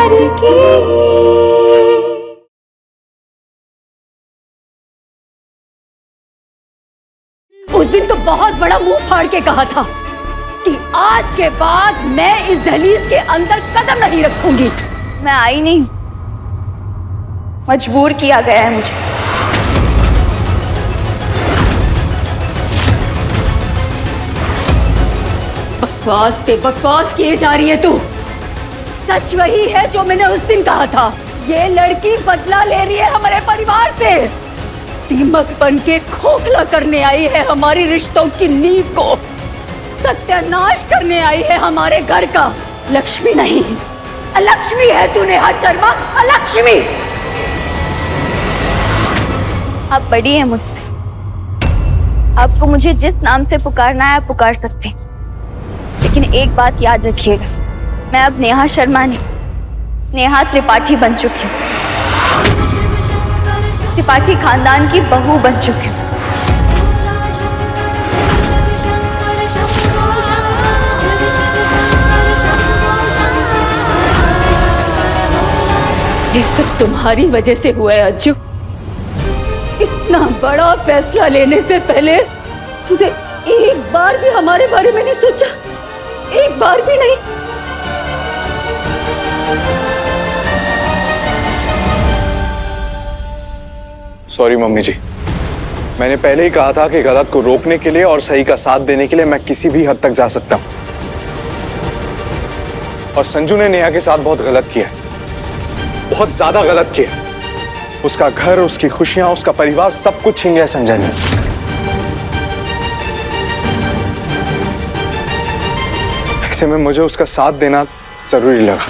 प्यार की। उस दिन तो बहुत बड़ा मुंह फाड़ के कहा था कि आज के बाद मैं इस दहलीज के अंदर कदम नहीं रखूंगी। मैं आई नहीं, मजबूर किया गया है मुझे। बकवास पे बकवास किए जा रही है तू। सच वही है जो मैंने उस दिन कहा था। ये लड़की बदला ले रही है हमारे परिवार से। दीमक बन के खोखला करने आई है हमारी रिश्तों की नींव को। सत्यानाश करने आई है हमारे घर का। लक्ष्मी नहीं, अलक्ष्मी है तू नेहा शर्मा, अलक्ष्मी। आप बड़ी हैं मुझसे, आपको मुझे जिस नाम से पुकारना है आप पुकार सकते हैं, लेकिन एक बात याद रखिएगा, मैं अब नेहा शर्मा नहीं, नेहा त्रिपाठी बन चुकी हूँ। त्रिपाठी खानदान की बहू बन चुकी हूँ। ये सब तुम्हारी वजह से हुआ है अज्जू। इतना बड़ा फैसला लेने से पहले तुझे एक बार भी हमारे बारे में नहीं सोचा, एक बार भी नहीं। सॉरी मम्मी जी, मैंने पहले ही कहा था कि गलत को रोकने के लिए और सही का साथ देने के लिए मैं किसी भी हद तक जा सकता हूं। और संजू ने नेहा के साथ बहुत गलत किया, बहुत ज्यादा गलत किया। उसका घर, उसकी खुशियां, उसका परिवार, सब कुछ छीन गया संजय ने। ऐसे में मुझे उसका साथ देना जरूरी लगा।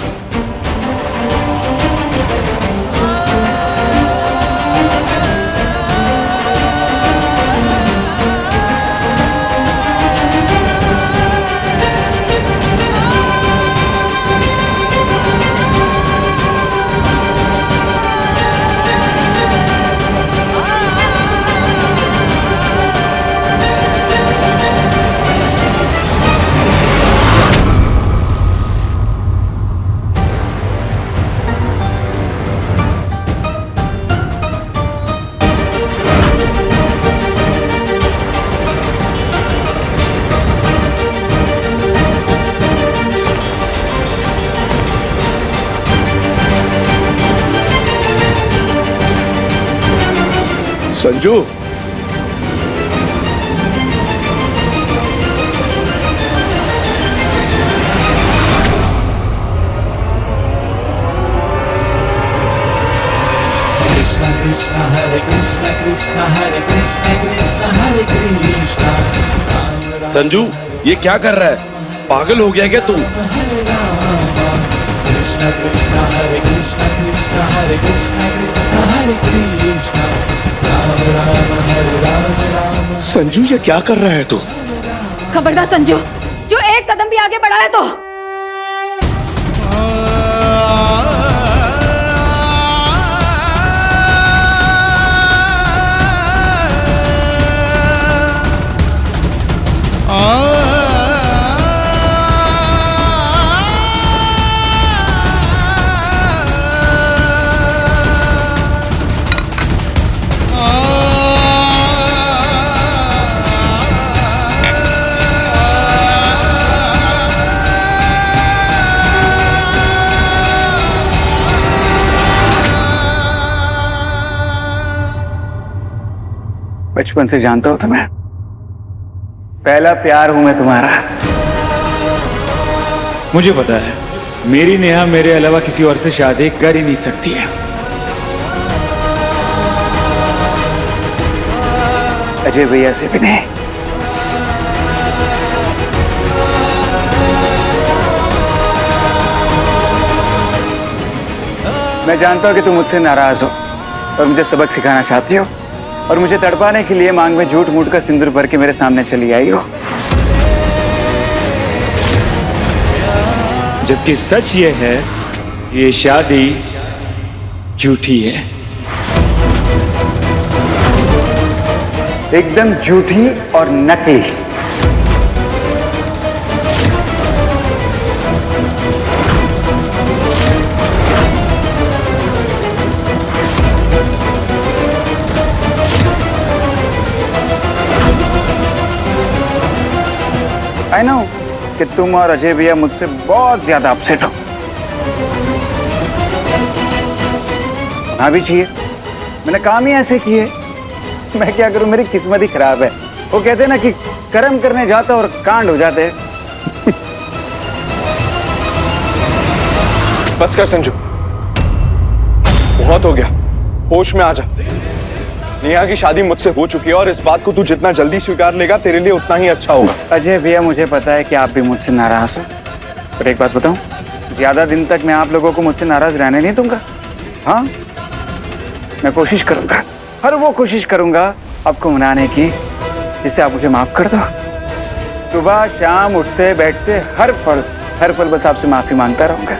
Sanju, Krishna Krishna Hare Krishna Krishna Hare Krishna Krishna Hare Krishna। Sanju ये क्या कर रहा है? पागल हो गया क्या तू? Krishna Krishna Hare Krishna Krishna Hare Krishna Krishna Hare Krishna। Ram Ram Hare Ram Ram। Sanju ये क्या कर रहा है तू? खबरदार संजू, जो एक कदम भी आगे बढ़ा है तो बचपन से जानता हो तुम्हें, पहला प्यार हूं मैं तुम्हारा। मुझे पता है मेरी नेहा मेरे अलावा किसी और से शादी कर ही नहीं सकती है। अजय भैया से भी नहीं। मैं जानता हूं कि तुम मुझसे नाराज हो और मुझे सबक सिखाना चाहती हो और मुझे तड़पाने के लिए मांग में झूठ मूठ का सिंदूर भर के मेरे सामने चली आई हो। जबकि सच ये है ये शादी झूठी है, एकदम झूठी और नकली। कि तुम और अजय भैया मुझसे बहुत ज्यादा अपसेट हो। होना भी चाहिए, मैंने काम ही ऐसे किए। मैं क्या करूं, मेरी किस्मत ही खराब है। वो कहते हैं ना कि कर्म करने जाता और कांड हो जाते हैं। बस कर संजू, बहुत हो गया, होश में आ जा। नेहा की शादी मुझसे हो चुकी है और इस बात को तू जितना जल्दी स्वीकार लेगा तेरे लिए उतना ही अच्छा होगा। अजय भैया, मुझे पता है कि आप भी मुझसे नाराज हो, पर एक बात बताऊं, ज्यादा दिन तक मैं आप लोगों को मुझसे नाराज रहने नहीं दूंगा। हाँ, मैं कोशिश करूंगा, हर वो कोशिश करूंगा आपको मनाने की जिससे आप मुझे माफ कर दो। सुबह शाम उठते बैठते हर पल बस आपसे माफी मांगता रहूंगा।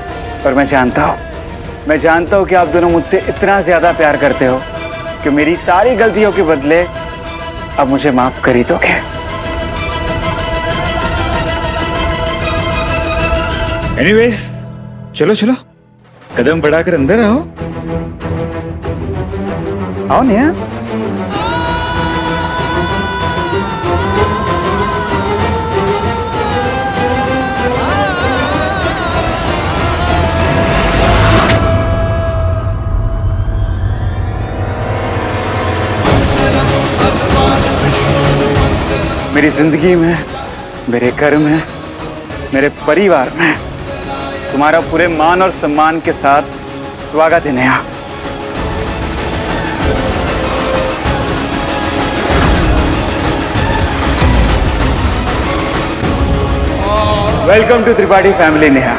और मैं जानता हूं कि आप दोनों मुझसे इतना ज्यादा प्यार करते हो कि मेरी सारी गलतियों के बदले अब मुझे माफ कर ही दोगे। एनीवेज, चलो चलो, कदम बढ़ाकर अंदर आओ। आओ नेहा। मेरी जिंदगी में, मेरे घर में, मेरे परिवार में तुम्हारा पूरे मान और सम्मान के साथ स्वागत है Neha. Welcome to Tripathi family Neha.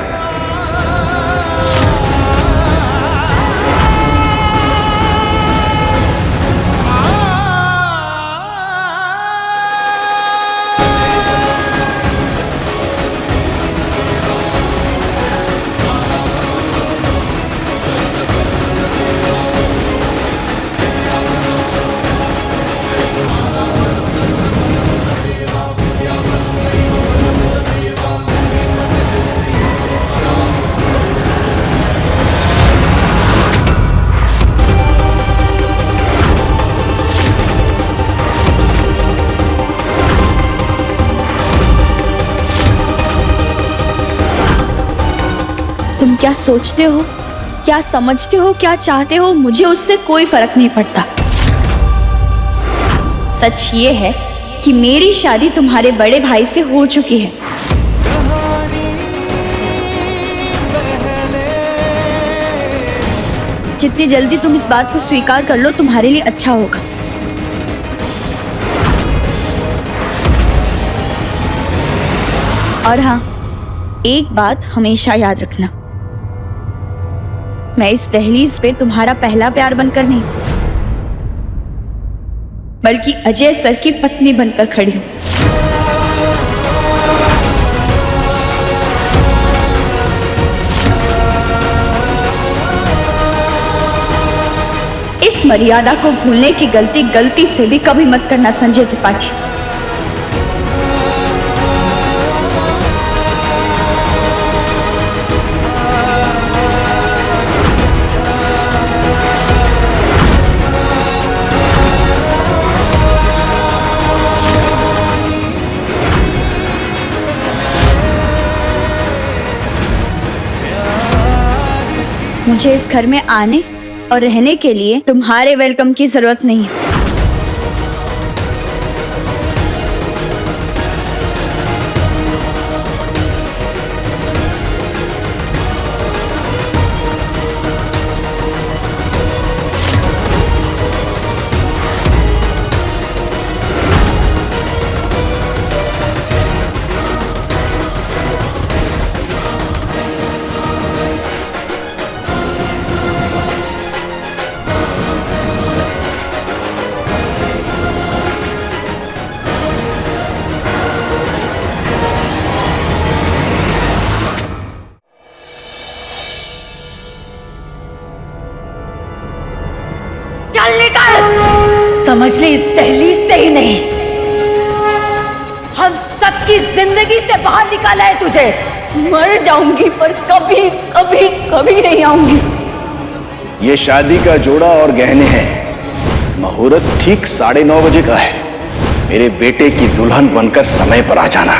तुम क्या सोचते हो, क्या समझते हो, क्या चाहते हो, मुझे उससे कोई फर्क नहीं पड़ता। सच ये है कि मेरी शादी तुम्हारे बड़े भाई से हो चुकी है। जितनी जल्दी तुम इस बात को स्वीकार कर लो तुम्हारे लिए अच्छा होगा। और हाँ, एक बात हमेशा याद रखना, मैं इस दहलीज पे तुम्हारा पहला प्यार बनकर नहीं, बल्कि अजय सर की पत्नी बनकर खड़ी हूं। इस मर्यादा को भूलने की गलती से भी कभी मत करना संजय त्रिपाठी। मुझे इस घर में आने और रहने के लिए तुम्हारे वेलकम की जरूरत नहीं है। समझ ले, इस दहलीज से ही नहीं, हम सबकी जिंदगी से बाहर निकाला है तुझे। मर जाऊंगी पर कभी कभी कभी नहीं आऊंगी। ये शादी का जोड़ा और गहने हैं। मुहूर्त ठीक 9:30 बजे का है। मेरे बेटे की दुल्हन बनकर समय पर आ जाना।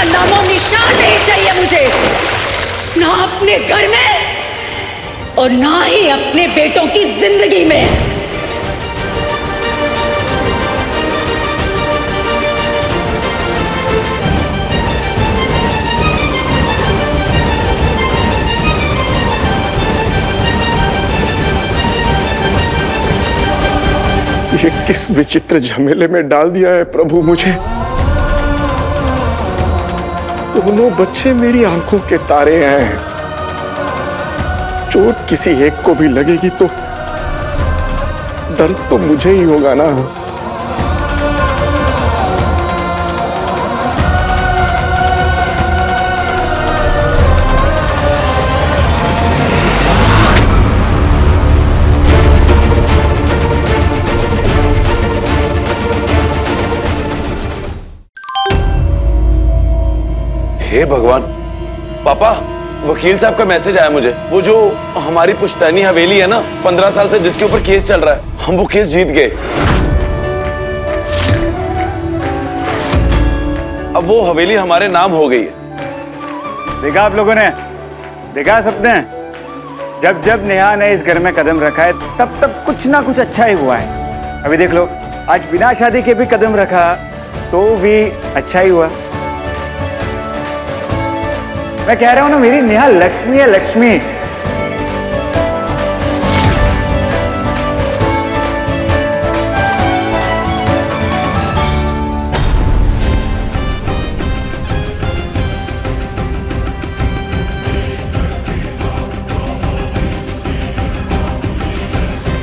नामो निशान नहीं चाहिए मुझे, ना अपने घर में और ना ही अपने बेटों की जिंदगी में। ये किस विचित्र झमेले में डाल दिया है प्रभु मुझे। दोनों बच्चे मेरी आंखों के तारे हैं। चोट किसी एक को भी लगेगी तो दर्द तो मुझे ही होगा ना। हे भगवान, पापा, वकील साहब का मैसेज आया मुझे। वो जो हमारी पुश्तैनी हवेली है ना, 15 साल से जिसके ऊपर केस चल रहा है, हम वो केस जीत गए। अब वो हवेली हमारे नाम हो गई है। देखा आप लोगों ने, देखा सबने, जब जब नेहा ने इस घर में कदम रखा है तब तब कुछ ना कुछ अच्छा ही हुआ है। अभी देख लो, आज बिना शादी के भी कदम रखा तो भी अच्छा ही हुआ। मैं कह रहा हूं ना, मेरी नेहा लक्ष्मी है, लक्ष्मी।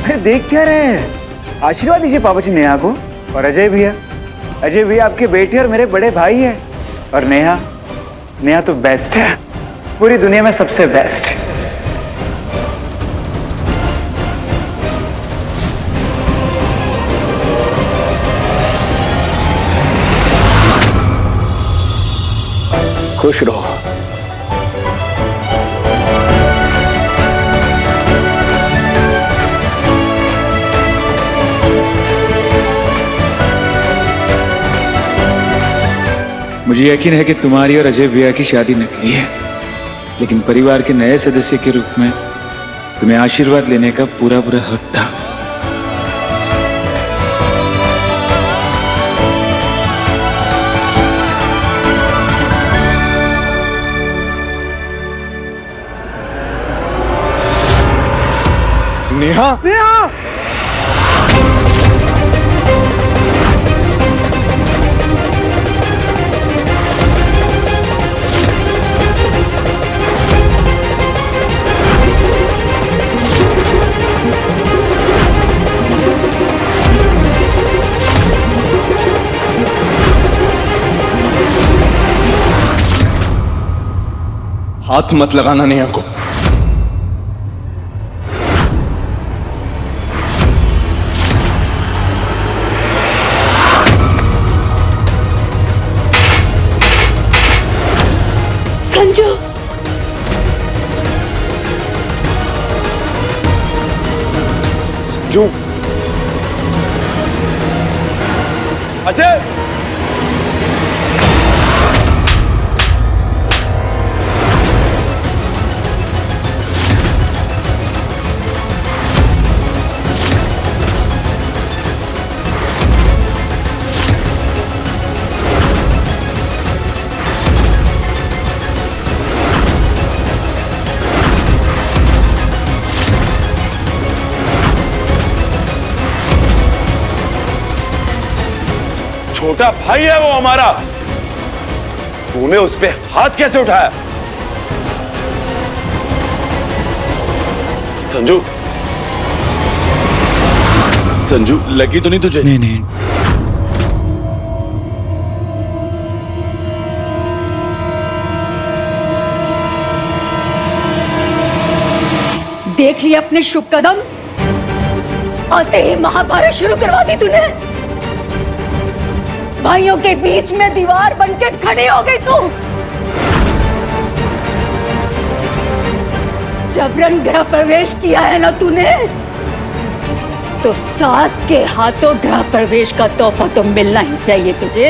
अरे देख क्या रहे हैं, आशीर्वाद दीजिए पापा जी नेहा को। और अजय भैया, अजय भैया आपके बेटे और मेरे बड़े भाई हैं। और नेहा, नेहा तो बेस्ट है, पूरी दुनिया में सबसे बेस्ट। खुश रहो। मुझे यकीन है कि तुम्हारी और अजय भैया की शादी नकली है, लेकिन परिवार के नए सदस्य के रूप में तुम्हें आशीर्वाद लेने का पूरा पूरा हक था। नेहा, नेहा! हाथ मत लगाना नेहा को। संजू, जो अजय, छोटा भाई है वो हमारा, तूने उस पे हाथ कैसे उठाया? संजू, संजू, लगी तो नहीं तुझे? नहीं नहीं, देख लिया अपने शुभ कदम, आते ही महाभारत शुरू करवा दी तूने। भाइयों के बीच में दीवार बनके खड़ी हो गई तू। जबरन गृह प्रवेश किया है ना तूने, तो सास के हाथों गृह प्रवेश का तोहफा तो मिलना ही चाहिए तुझे।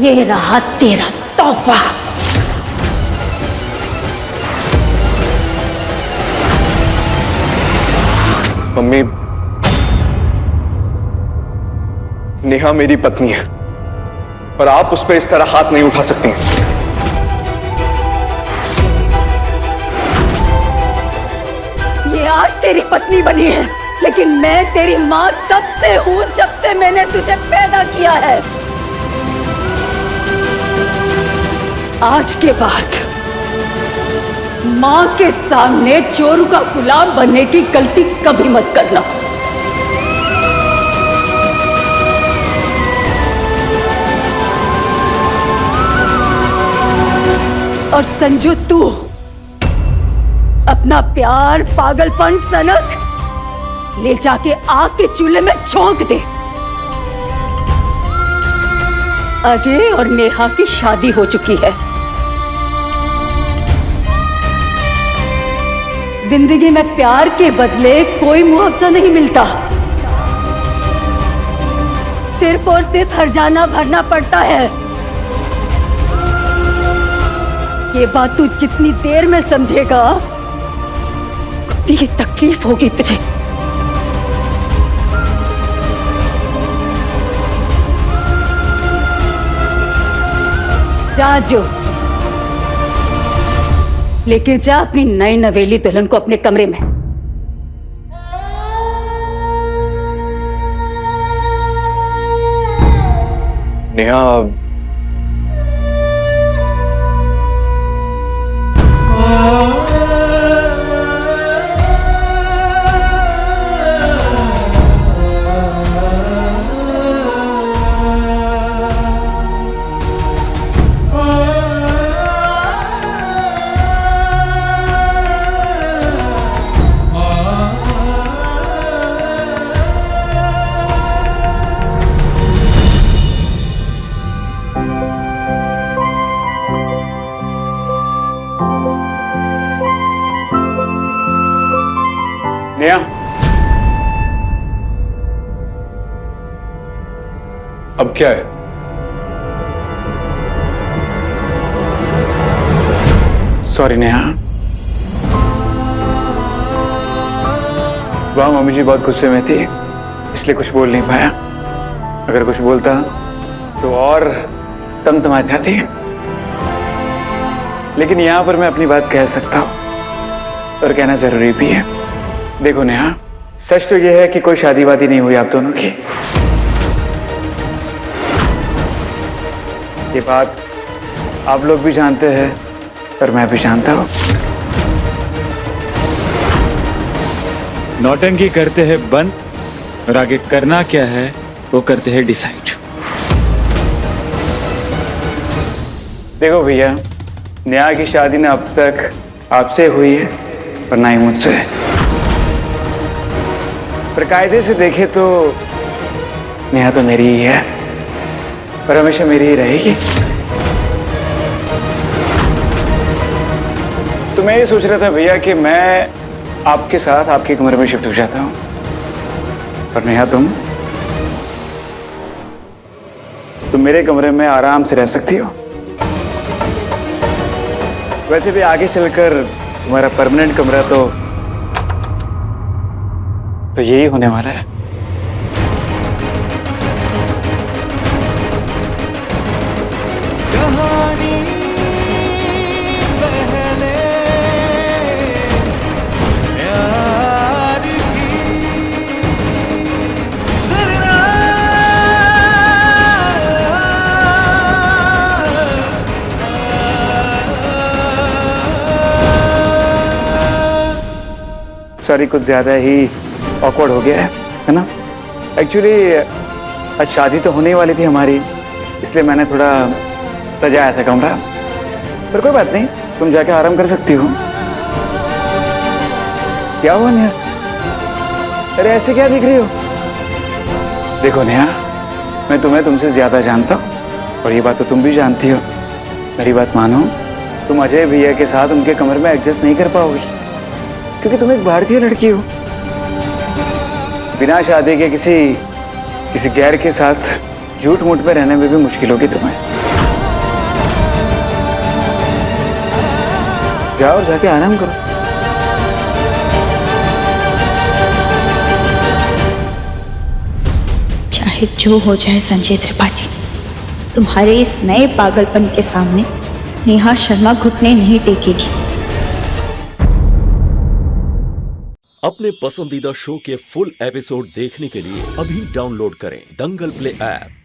ये रहा तेरा तोहफा। मम्मी, नेहा मेरी पत्नी है और आप उस पर इस तरह हाथ नहीं उठा सकती हैं। ये आज तेरी पत्नी बनी है, लेकिन मैं तेरी माँ तब से हूँ जब से मैंने तुझे पैदा किया है। आज के बाद माँ के सामने चोरू का गुलाम बनने की गलती कभी मत करना। और संजू, तू अपना प्यार, पागलपन, सनक ले जाके आग के चूल्हे में झोंक दे। अजय और नेहा की शादी हो चुकी है। जिंदगी में प्यार के बदले कोई मुआवजा नहीं मिलता, सिर्फ और सिर्फ हर्जाना भरना पड़ता है। ये बात तू जितनी देर में समझेगा उतनी तकलीफ होगी तुझे। जा जो, लेके जा अपनी नई नवेली दुल्हन को अपने कमरे में। नेहा, नेहा, अब क्या है? सॉरी नेहा। वहाँ मम्मी जी बहुत गुस्से में थी, इसलिए कुछ बोल नहीं पाया। अगर कुछ बोलता तो और तमतमा जाती। लेकिन यहाँ पर मैं अपनी बात कह सकता हूँ और कहना जरूरी भी है। देखो नेहा, सच तो यह है कि कोई शादी वादी नहीं हुई आप दोनों की। ये बात आप लोग भी जानते हैं और मैं भी जानता हूँ। नौटंकी करते हैं बंद और आगे करना क्या है वो करते हैं डिसाइड। देखो भैया, नेहा की शादी ना अब तक आपसे हुई है और ना ही मुझसे। पर कायदे से देखे तो नेहा तो मेरी ही है और हमेशा मेरी ही रहेगी। तो मैं ये सोच रहा था भैया कि मैं आपके साथ आपके कमरे में शिफ्ट हो जाता हूँ और नेहा तुम मेरे कमरे में आराम से रह सकती हो। वैसे भी आगे चलकर तुम्हारा परमानेंट कमरा तो यही होने वाला है। सॉरी, कुछ ज्यादा ही ऑकवर्ड हो गया है ना। एक्चुअली आज शादी तो होने वाली थी हमारी, इसलिए मैंने थोड़ा सजाया था कमरा। पर कोई बात नहीं, तुम जाके आराम कर सकती हो। क्या हुआ नेहा? अरे ऐसे क्या दिख रही हो? देखो नेहा, मैं तुम्हें तुमसे ज्यादा जानता हूँ और ये बात तो तुम भी जानती हो। मेरी बात मानो, तुम अजय भैया के साथ उनके कमरे में एडजस्ट नहीं कर पाओगी, क्योंकि तुम एक भारतीय लड़की हो। बिना शादी के किसी गैर के साथ झूठ मूठ में रहने में भी मुश्किल होगी तुम्हें। जाओ और जाके आराम करो। चाहे जो हो जाए संजय त्रिपाठी, तुम्हारे इस नए पागलपन के सामने नेहा शर्मा घुटने नहीं टेकेगी। अपने पसंदीदा शो के फुल एपिसोड देखने के लिए अभी डाउनलोड करें दंगल प्ले ऐप।